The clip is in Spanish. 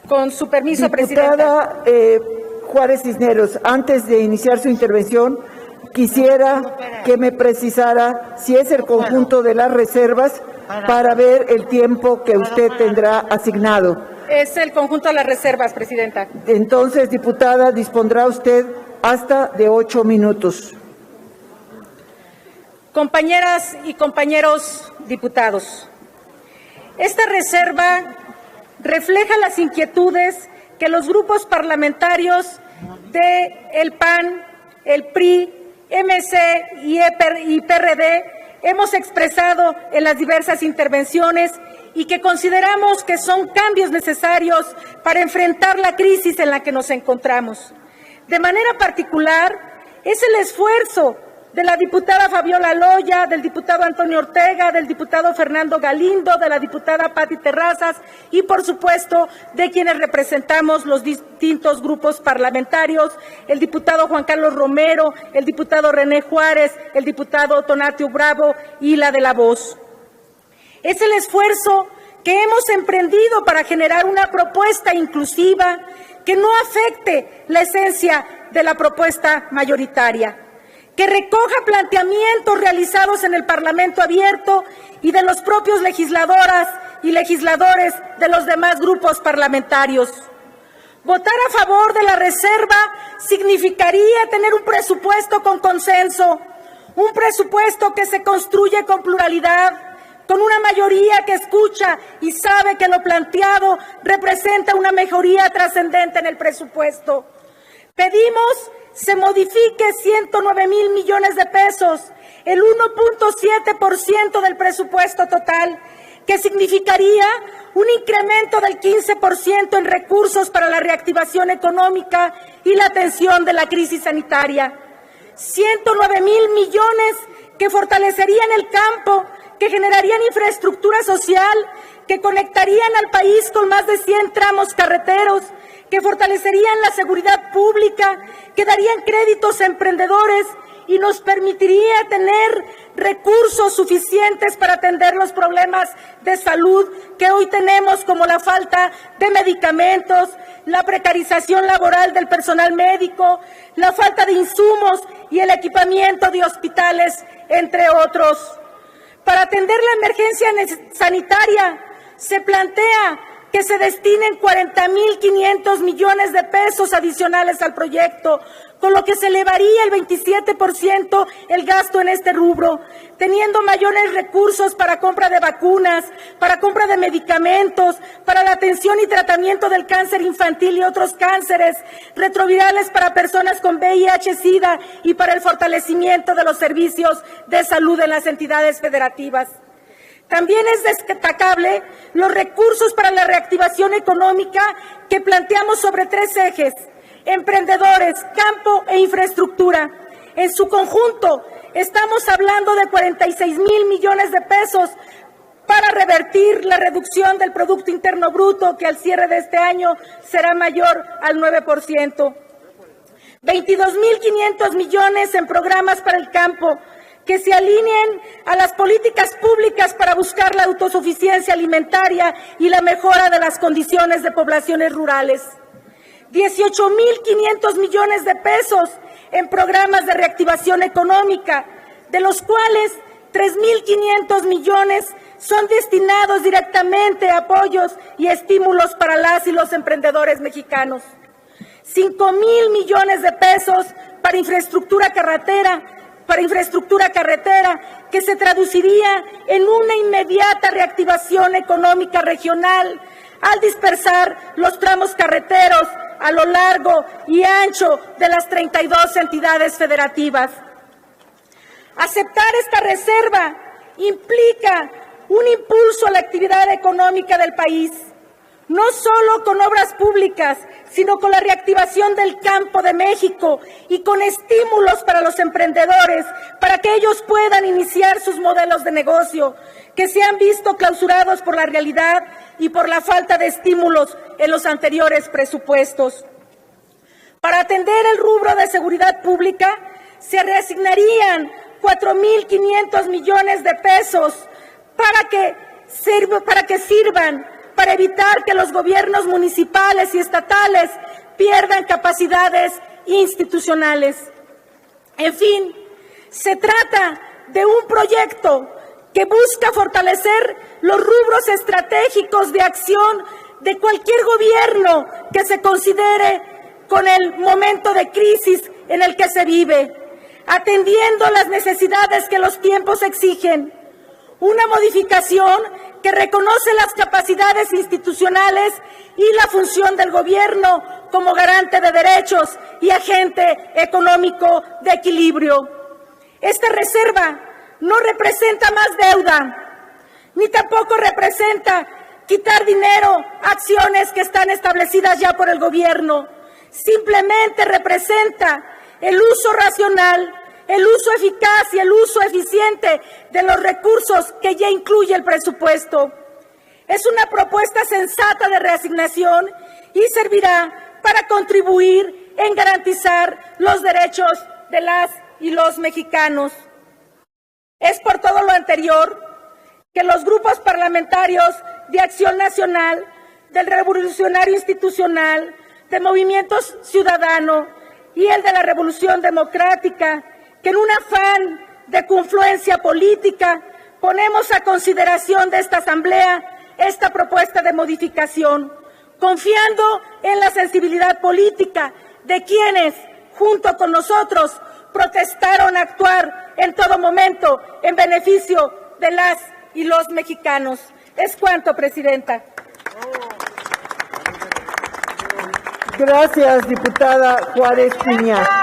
Con su permiso, Diputada Juárez Cisneros, antes de iniciar su intervención, quisiera que me precisara si es el conjunto de las reservas para ver el tiempo que usted tendrá asignado. Es el conjunto de las reservas, Presidenta. Entonces, diputada, dispondrá usted hasta de 8 minutos. Compañeras y compañeros diputados, esta reserva refleja las inquietudes que los grupos parlamentarios de el PAN, el PRI, MC y PRD hemos expresado en las diversas intervenciones y que consideramos que son cambios necesarios para enfrentar la crisis en la que nos encontramos. De manera particular, es el esfuerzo de la diputada Fabiola Loya, del diputado Antonio Ortega, del diputado Fernando Galindo, de la diputada Pati Terrazas y, por supuesto, de quienes representamos los distintos grupos parlamentarios, el diputado Juan Carlos Romero, el diputado René Juárez, el diputado Tonatio Bravo y la de La Voz. Es el esfuerzo que hemos emprendido para generar una propuesta inclusiva que no afecte la esencia de la propuesta mayoritaria, que recoja planteamientos realizados en el Parlamento abierto y de los propios legisladoras y legisladores de los demás grupos parlamentarios. Votar a favor de la reserva significaría tener un presupuesto con consenso, un presupuesto que se construye con pluralidad, con una mayoría que escucha y sabe que lo planteado representa una mejoría trascendente en el presupuesto. Pedimos se modifique 109,000 millones de pesos, el 1.7% del presupuesto total, que significaría un incremento del 15% en recursos para la reactivación económica y la atención de la crisis sanitaria. 109,000 millones que fortalecerían el campo, que generarían infraestructura social, que conectarían al país con más de 100 tramos carreteros, que fortalecerían la seguridad pública, que darían créditos a emprendedores y nos permitiría tener recursos suficientes para atender los problemas de salud que hoy tenemos, como la falta de medicamentos, la precarización laboral del personal médico, la falta de insumos y el equipamiento de hospitales, entre otros. Para atender la emergencia sanitaria, se plantea que se destinen 40,500 millones de pesos adicionales al proyecto, con lo que se elevaría el 27% el gasto en este rubro, teniendo mayores recursos para compra de vacunas, para compra de medicamentos, para la atención y tratamiento del cáncer infantil y otros cánceres, retrovirales para personas con VIH-Sida y para el fortalecimiento de los servicios de salud en las entidades federativas. También es destacable los recursos para la reactivación económica que planteamos sobre 3 ejes: emprendedores, campo e infraestructura. En su conjunto, estamos hablando de 46,000 millones de pesos para revertir la reducción del Producto Interno Bruto, que al cierre de este año será mayor al 9%. 22,500 millones en programas para el campo, que se alineen a las políticas públicas para buscar la autosuficiencia alimentaria y la mejora de las condiciones de poblaciones rurales. 18,500 millones de pesos en programas de reactivación económica, de los cuales 3,500 millones son destinados directamente a apoyos y estímulos para las y los emprendedores mexicanos. 5,000 millones de pesos para infraestructura carretera, que se traduciría en una inmediata reactivación económica regional al dispersar los tramos carreteros a lo largo y ancho de las 32 entidades federativas. Aceptar esta reserva implica un impulso a la actividad económica del país, no solo con obras públicas, sino con la reactivación del campo de México y con estímulos para los emprendedores, para que ellos puedan iniciar sus modelos de negocio, que se han visto clausurados por la realidad y por la falta de estímulos en los anteriores presupuestos. Para atender el rubro de seguridad pública, se reasignarían 4,500 millones de pesos para que sirvan para evitar que los gobiernos municipales y estatales pierdan capacidades institucionales. En fin, se trata de un proyecto que busca fortalecer los rubros estratégicos de acción de cualquier gobierno que se considere con el momento de crisis en el que se vive, atendiendo las necesidades que los tiempos exigen. Una modificación que reconoce las capacidades institucionales y la función del gobierno como garante de derechos y agente económico de equilibrio. Esta reserva no representa más deuda, ni tampoco representa quitar dinero a acciones que están establecidas ya por el gobierno. Simplemente representa el uso racional, el uso eficaz y el uso eficiente de los recursos que ya incluye el presupuesto. Es una propuesta sensata de reasignación y servirá para contribuir en garantizar los derechos de las y los mexicanos. Es por todo lo anterior que los grupos parlamentarios de Acción Nacional, del Revolucionario Institucional, de Movimiento Ciudadano y el de la Revolución Democrática, que en un afán de confluencia política ponemos a consideración de esta Asamblea esta propuesta de modificación, confiando en la sensibilidad política de quienes, junto con nosotros, protestaron actuar en todo momento en beneficio de las y los mexicanos. Es cuanto, Presidenta. Gracias, diputada Juárez Piña.